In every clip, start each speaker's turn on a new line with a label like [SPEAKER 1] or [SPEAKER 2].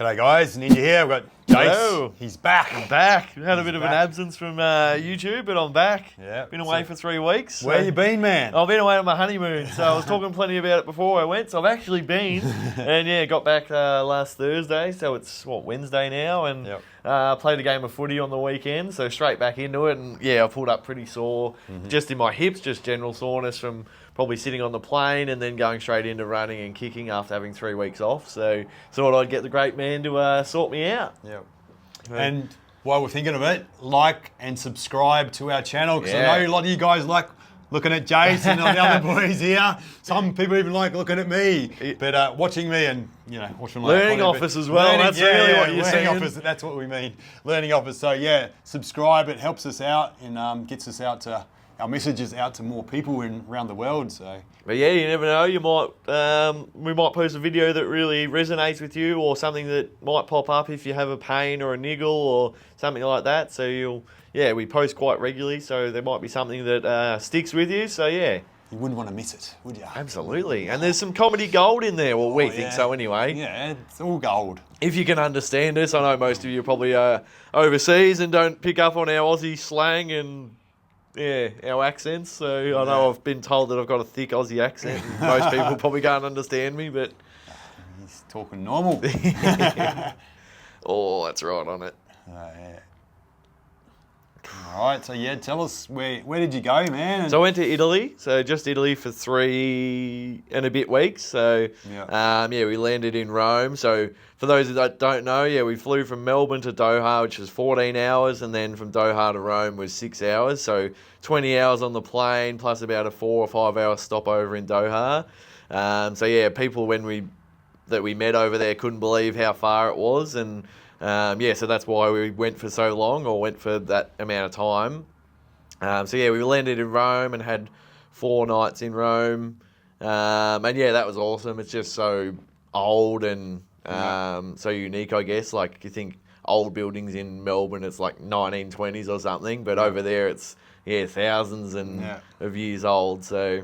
[SPEAKER 1] G'day guys, Ninja here. I've got Jace.
[SPEAKER 2] Hello.
[SPEAKER 1] He's back.
[SPEAKER 2] I'm back. We had a bit of an absence from YouTube, but I'm back.
[SPEAKER 1] Yeah.
[SPEAKER 2] Been away for 3 weeks.
[SPEAKER 1] Where you been, man?
[SPEAKER 2] I've been away on my honeymoon, so I was talking plenty about it before I went. So I've actually been, and yeah, got back last Thursday. So it's Wednesday now, and played a game of footy on the weekend. So straight back into it, and yeah, I pulled up pretty sore, just in my hips, just general soreness from probably sitting on the plane and then going straight into running and kicking after having 3 weeks off. So thought I'd get the great man to sort me out.
[SPEAKER 1] Yeah. And while we're thinking of it, like and subscribe to our channel, because I know a lot of you guys like looking at Jace and the other boys here. Some people even like looking at me, but watching me and watching my
[SPEAKER 2] learning off us as well. That's really what you're saying.
[SPEAKER 1] Learning off us, that's what we mean. Learning off us. So yeah, subscribe. It helps us out and gets us out to our messages out to more people around the world. So,
[SPEAKER 2] but yeah, you never know. You might we might post a video that really resonates with you, or something that might pop up if you have a pain or a niggle or something like that. So we post quite regularly, so there might be something that sticks with you. So yeah,
[SPEAKER 1] you wouldn't want to miss it, would you?
[SPEAKER 2] Absolutely. And there's some comedy gold in there. Well, we think so anyway.
[SPEAKER 1] Yeah, it's all gold. If
[SPEAKER 2] you can understand us, I know most of you are probably overseas and don't pick up on our Aussie slang and our accents. So I know I've been told that I've got a thick Aussie accent. And most people probably can't understand me, but
[SPEAKER 1] he's talking normal.
[SPEAKER 2] Oh, that's right on it.
[SPEAKER 1] All right, so tell us where did you go, man?
[SPEAKER 2] So I went to Italy, just Italy for 3 and a bit weeks. So we landed in Rome. So for those that don't know, we flew from Melbourne to Doha, which was 14 hours, and then from Doha to Rome was 6 hours. So 20 hours on the plane, plus about a 4 or 5 hour stopover in Doha. People that we met over there couldn't believe how far it was, and so that's why we went for so long, or went for that amount of time. We landed in Rome and had 4 nights in Rome. That was awesome. It's just so old and so unique, I guess. Like, you think old buildings in Melbourne, it's like 1920s or something, but over there it's thousands of years old. So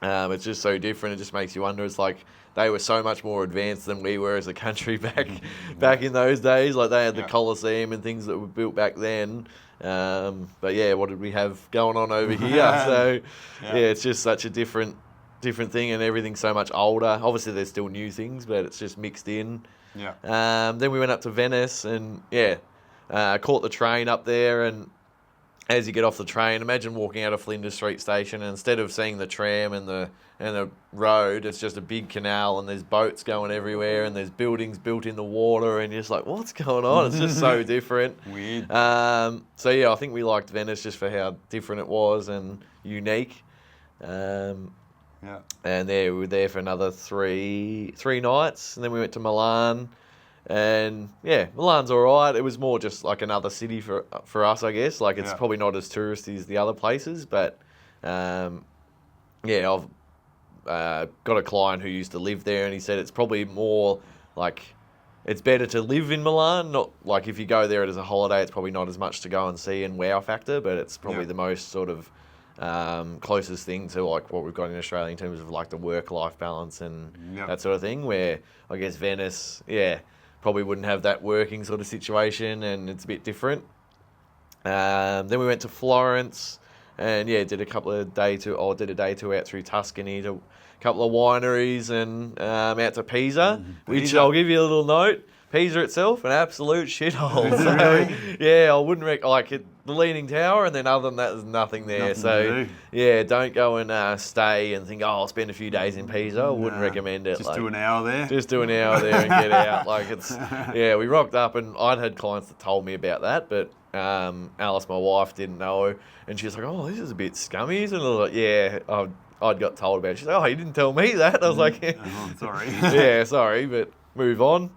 [SPEAKER 2] it's just so different. It just makes you wonder. It's like they were so much more advanced than we were as a country back in those days. Like, they had the Colosseum and things that were built back then. What did we have going on over here? So it's just such a different thing, and everything's so much older. Obviously there's still new things, but it's just mixed in. Then we went up to Venice and caught the train up there, and as you get off the train, imagine walking out of Flinders Street Station, and instead of seeing the tram and the road, it's just a big canal, and there's boats going everywhere, and there's buildings built in the water, and you're just like, what's going on? It's just so different.
[SPEAKER 1] Weird.
[SPEAKER 2] I think we liked Venice just for how different it was and unique. And we were there for another three nights, and then we went to Milan. And Milan's all right. It was more just like another city for us, I guess. Like, it's probably not as touristy as the other places, but I've got a client who used to live there, and he said it's probably more like it's better to live in Milan. Not like if you go there as a holiday, it's probably not as much to go and see and wow factor, but it's probably the most sort of closest thing to like what we've got in Australia in terms of like the work-life balance and that sort of thing, where I guess Venice, probably wouldn't have that working sort of situation, and it's a bit different. Then we went to Florence, and did a day tour out through Tuscany to a couple of wineries, and out to Pisa, which I'll give you a little note. Pisa itself, an absolute shithole. So, I wouldn't like it. The Leaning Tower, and then other than that, there's nothing there. Don't go and stay and think, I'll spend a few days in Pisa. I wouldn't recommend it.
[SPEAKER 1] Just do an hour there.
[SPEAKER 2] Just do an hour there and get out. Like, it's we rocked up, and I'd had clients that told me about that, but Alice, my wife, didn't know, and she was like, "Oh, this is a bit scummy." And I was like, I'd got told about it. She's like, "Oh, you didn't tell me that." I was like,
[SPEAKER 1] "Oh, sorry."
[SPEAKER 2] Sorry, but move on.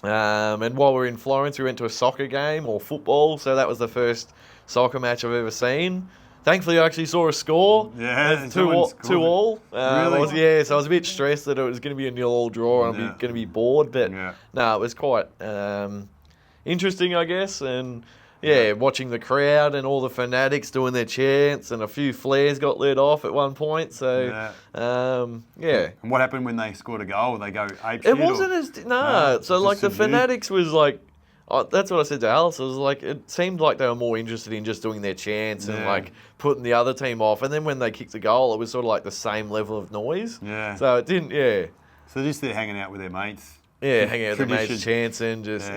[SPEAKER 2] And while we were in Florence, we went to a soccer game or football. So that was the first soccer match I've ever seen. Thankfully, I actually saw a score.
[SPEAKER 1] Yeah,
[SPEAKER 2] 2-2.
[SPEAKER 1] Really?
[SPEAKER 2] So I was a bit stressed that it was going to be a 0-0 draw and I'm going to be bored. But no, it was quite interesting, I guess. And watching the crowd and all the fanatics doing their chants, and a few flares got lit off at one point. So,
[SPEAKER 1] And what happened when they scored a goal? They go ape shit?
[SPEAKER 2] It wasn't so like the fanatics was like, that's what I said to Alice. I was like, it seemed like they were more interested in just doing their chants and like putting the other team off. And then when they kicked the goal, it was sort of like the same level of noise. Yeah. So it didn't. Yeah.
[SPEAKER 1] So just they're hanging out with their mates.
[SPEAKER 2] Yeah, hanging out with their mates, chanting, just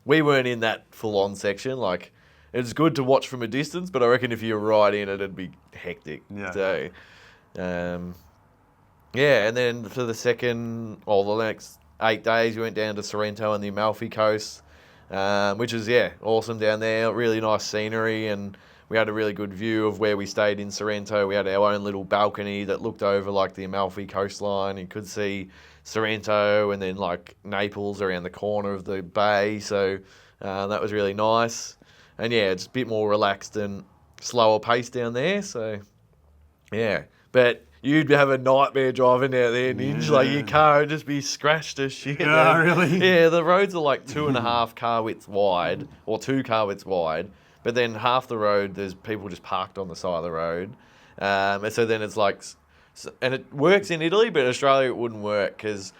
[SPEAKER 2] We weren't in that full-on section. Like, it's good to watch from a distance, but I reckon if you're right in it, it'd be hectic. Yeah. So, and then for the next 8 days, we went down to Sorrento and the Amalfi Coast, which is, awesome down there. Really nice scenery, and we had a really good view of where we stayed in Sorrento. We had our own little balcony that looked over, like, the Amalfi coastline. You could see Sorrento and then, like, Naples around the corner of the bay. So that was really nice. And, it's a bit more relaxed and slower pace down there. So, but you'd have a nightmare driving out there, Ninja. Like, your car would just be scratched as shit.
[SPEAKER 1] Yeah, really?
[SPEAKER 2] Yeah, the roads are like 2.5 car widths wide, or 2 car widths wide. But then half the road, there's people just parked on the side of the road. And so then it's like, and it works in Italy, but in Australia it wouldn't work because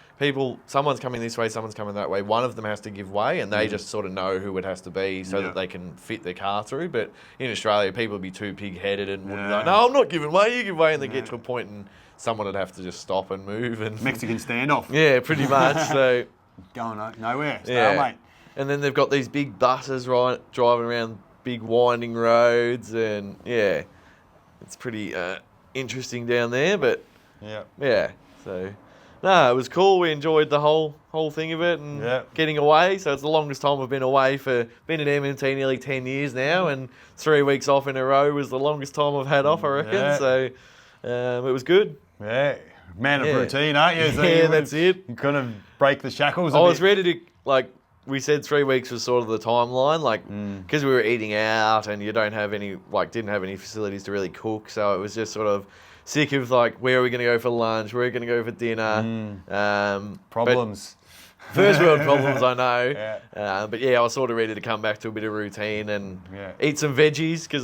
[SPEAKER 2] someone's coming this way, someone's coming that way. One of them has to give way, and they just sort of know who it has to be so that they can fit their car through. But in Australia, people would be too pig-headed and wouldn't go, no, I'm not giving way, you give way. And they get to a point and someone would have to just stop and move. And
[SPEAKER 1] Mexican standoff.
[SPEAKER 2] Yeah, pretty much. So
[SPEAKER 1] going nowhere. Stalemate.
[SPEAKER 2] And then they've got these big buses driving around big winding roads, and it's pretty interesting down there. But so it was cool. We enjoyed the whole thing of it and getting away. So it's the longest time I've been away been at MMT nearly 10 years now, and 3 weeks off in a row was the longest time I've had off, I reckon. So it was good.
[SPEAKER 1] Man of routine, aren't you? So
[SPEAKER 2] that's it.
[SPEAKER 1] You kind of break the shackles.
[SPEAKER 2] I was ready to, like, we said 3 weeks was sort of the timeline, like, because we were eating out and you didn't have any facilities to really cook. So it was just sort of sick of, like, where are we going to go for lunch? Where are we going to go for dinner?
[SPEAKER 1] Problems.
[SPEAKER 2] First world problems, I know. But I was sort of ready to come back to a bit of routine and eat some veggies because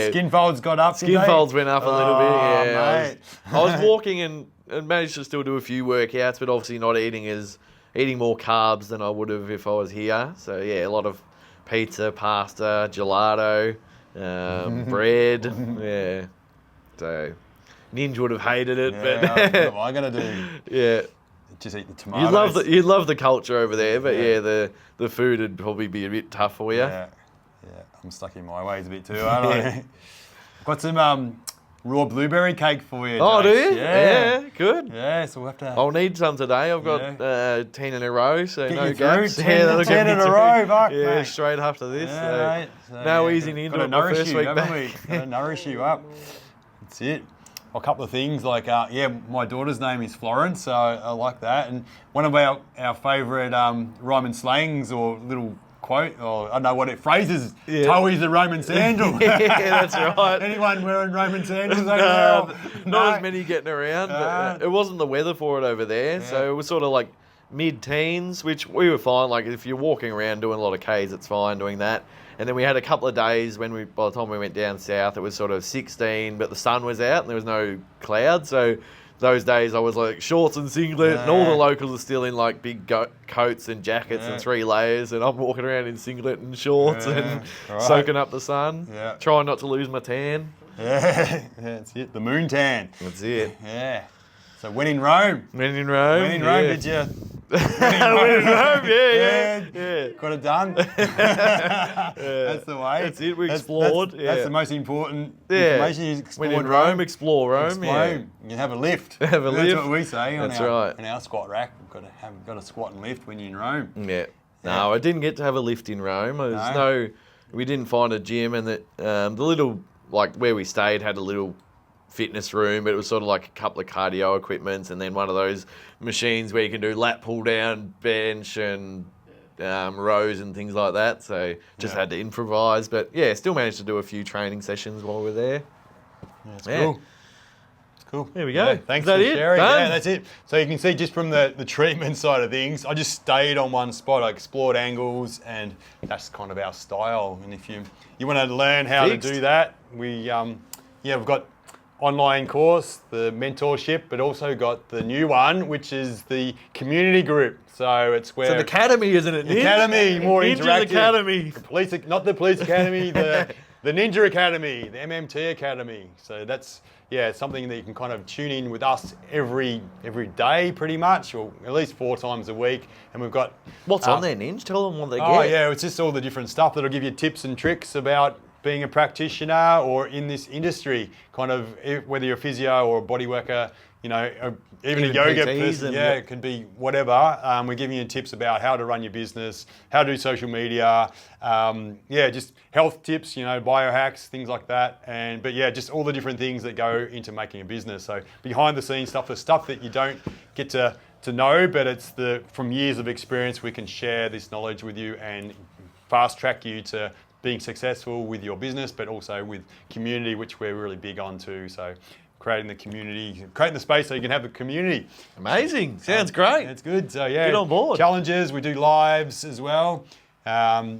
[SPEAKER 1] skin folds got up.
[SPEAKER 2] Skin folds went up a little bit.
[SPEAKER 1] Mate.
[SPEAKER 2] I was walking and managed to still do a few workouts, but obviously not eating more carbs than I would have if I was here. So a lot of pizza, pasta, gelato, bread. So Ninja would have hated it, but
[SPEAKER 1] what am I gonna do? Just eat the tomatoes.
[SPEAKER 2] You'd love the culture over there, but the food would probably be a bit tough for you.
[SPEAKER 1] I'm stuck in my ways a bit too, aren't I? Got some raw blueberry cake for you.
[SPEAKER 2] Oh,
[SPEAKER 1] Jace.
[SPEAKER 2] do you? Yeah, good.
[SPEAKER 1] Yeah, so we'll have to.
[SPEAKER 2] I'll need some today. I've got 10 in a row, so
[SPEAKER 1] get
[SPEAKER 2] no gaps.
[SPEAKER 1] 10 in a row, fuck,
[SPEAKER 2] mate. Straight after this.
[SPEAKER 1] So
[SPEAKER 2] no easing into it my first week back.
[SPEAKER 1] Got to nourish you up. That's it. A couple of things like, my daughter's name is Florence, so I like that. And one of our favourite rhyme and slangs or little quote, or I don't know what it phrases, Toey's the Roman sandal.
[SPEAKER 2] That's right.
[SPEAKER 1] Anyone wearing Roman sandals over there?
[SPEAKER 2] Not as many getting around, but it wasn't the weather for it over there, so it was sort of like mid-teens, which we were fine. Like, if you're walking around doing a lot of Ks, it's fine doing that. And then we had a couple of days by the time we went down south, it was sort of 16, but the sun was out and there was no cloud. So those days I was like shorts and singlet, and all the locals are still in like big coats and jackets and 3 layers, and I'm walking around in singlet and shorts and soaking up the sun, trying not to lose my tan.
[SPEAKER 1] That's it. The moon tan.
[SPEAKER 2] That's it.
[SPEAKER 1] So when in Rome.
[SPEAKER 2] When in Rome,
[SPEAKER 1] did you?
[SPEAKER 2] When in Rome,
[SPEAKER 1] Got it done. That's the way.
[SPEAKER 2] That's it. We explored.
[SPEAKER 1] That's the most important information. You explored
[SPEAKER 2] when in Rome, explore Rome.
[SPEAKER 1] You can have a lift.
[SPEAKER 2] That's
[SPEAKER 1] what we say on
[SPEAKER 2] our
[SPEAKER 1] squat rack. We've got to squat and lift when you're in Rome.
[SPEAKER 2] No, I didn't get to have a lift in Rome. We didn't find a gym, and the little, like, where we stayed had a little fitness room, but it was sort of like a couple of cardio equipments and then one of those machines where you can do lat pull down, bench and rows and things like that. So just had to improvise, but still managed to do a few training sessions while we were there.
[SPEAKER 1] That's cool. It's Cool.
[SPEAKER 2] There we go.
[SPEAKER 1] Yeah, thanks
[SPEAKER 2] Is that
[SPEAKER 1] for
[SPEAKER 2] it?
[SPEAKER 1] sharing.
[SPEAKER 2] Done?
[SPEAKER 1] Yeah, that's it. So you can see just from the treatment side of things, I just stayed on one spot. I explored angles, and that's kind of our style. And if you want to learn how
[SPEAKER 2] Fixed.
[SPEAKER 1] to do that, we've got online course, the mentorship, but also got the new one, which is the community group. So it's where...
[SPEAKER 2] So the academy, isn't it?
[SPEAKER 1] Academy, more
[SPEAKER 2] Ninja's
[SPEAKER 1] interactive.
[SPEAKER 2] Academy.
[SPEAKER 1] Not the police academy, the Ninja Academy, the MMT Academy. So that's, something that you can kind of tune in with us every day pretty much, or at least 4 times a week. And we've got...
[SPEAKER 2] What's on there, Ninja? Tell them what they get.
[SPEAKER 1] Oh yeah, it's just all the different stuff that'll give you tips and tricks about being a practitioner or in this industry, kind of whether you're a physio or a bodyworker, even a yoga
[SPEAKER 2] PTs
[SPEAKER 1] person, it could be whatever. We're giving you tips about how to run your business, how to do social media, just health tips, biohacks, things like that. But just all the different things that go into making a business. So behind the scenes stuff, the stuff that you don't get to know, but it's from years of experience, we can share this knowledge with you and fast track you to being successful with your business, but also with community, which we're really big on too. So creating the community, creating the space so you can have a community.
[SPEAKER 2] Amazing. Sounds great.
[SPEAKER 1] It's good. So
[SPEAKER 2] Get on board.
[SPEAKER 1] Challenges, we do lives as well. But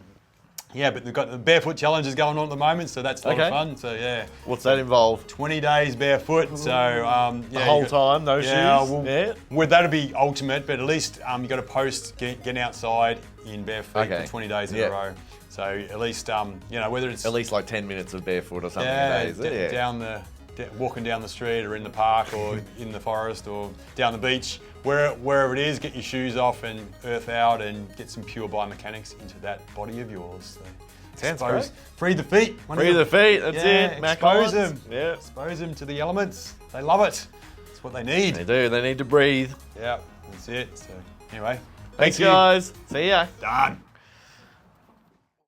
[SPEAKER 1] they've got the barefoot challenges going on at the moment, so that's a lot of fun. So
[SPEAKER 2] What's that involve?
[SPEAKER 1] 20 days barefoot. So
[SPEAKER 2] the whole time, no shoes.
[SPEAKER 1] Well, that'll be ultimate, but at least you got to post getting outside in barefoot for 20 days in a row. So at least whether it's
[SPEAKER 2] at least like 10 minutes of barefoot or something a day,
[SPEAKER 1] walking down the street or in the park or in the forest or down the beach, wherever it is, get your shoes off and earth out and get some pure biomechanics into that body of yours. So
[SPEAKER 2] sounds great.
[SPEAKER 1] Free the feet.
[SPEAKER 2] Free the feet, that's it.
[SPEAKER 1] Expose them. Yeah. Expose them to the elements. They love it. It's what they need.
[SPEAKER 2] They do. They need to breathe.
[SPEAKER 1] Yeah, that's it. So anyway,
[SPEAKER 2] thanks guys. See ya.
[SPEAKER 1] Done.